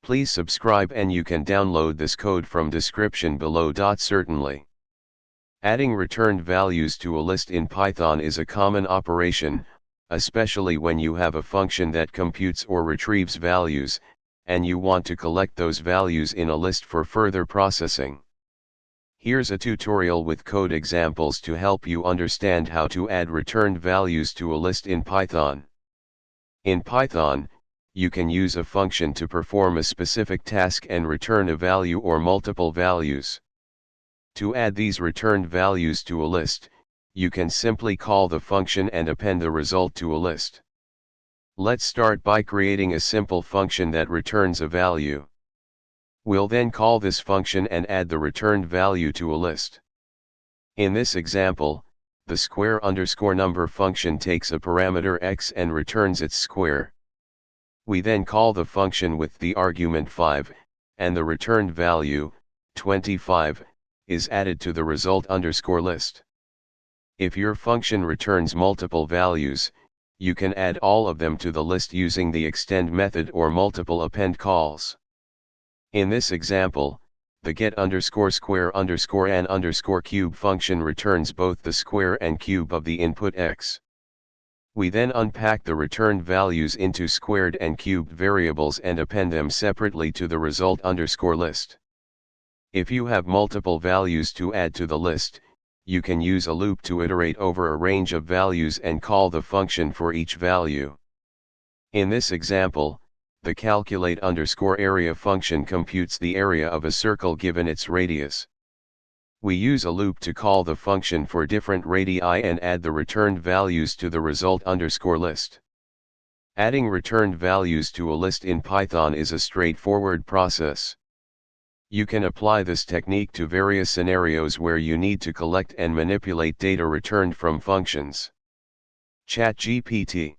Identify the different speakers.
Speaker 1: Please subscribe and you can download this code from description below. Certainly. Adding returned values to a list in Python is a common operation, especially when you have a function that computes or retrieves values, and you want to collect those values in a list for further processing. Here's a tutorial with code examples to help you understand how to add returned values to a list in Python. In Python, you can use a function to perform a specific task and return a value or multiple values. To add these returned values to a list, you can simply call the function and append the result to a list. Let's start by creating a simple function that returns a value. We'll then call this function and add the returned value to a list. In this example, the square_number function takes a parameter x and returns its square. We then call the function with the argument 5, and the returned value, 25, is added to the result_list. If your function returns multiple values, you can add all of them to the list using the extend method or multiple append calls. In this example, the get_square_and_cube function returns both the square and cube of the input x. We then unpack the returned values into squared and cubed variables and append them separately to the result_list. If you have multiple values to add to the list, you can use a loop to iterate over a range of values and call the function for each value. In this example, the calculate_area function computes the area of a circle given its radius. We use a loop to call the function for different radii and add the returned values to the result_list. Adding returned values to a list in Python is a straightforward process. You can apply this technique to various scenarios where you need to collect and manipulate data returned from functions. ChatGPT.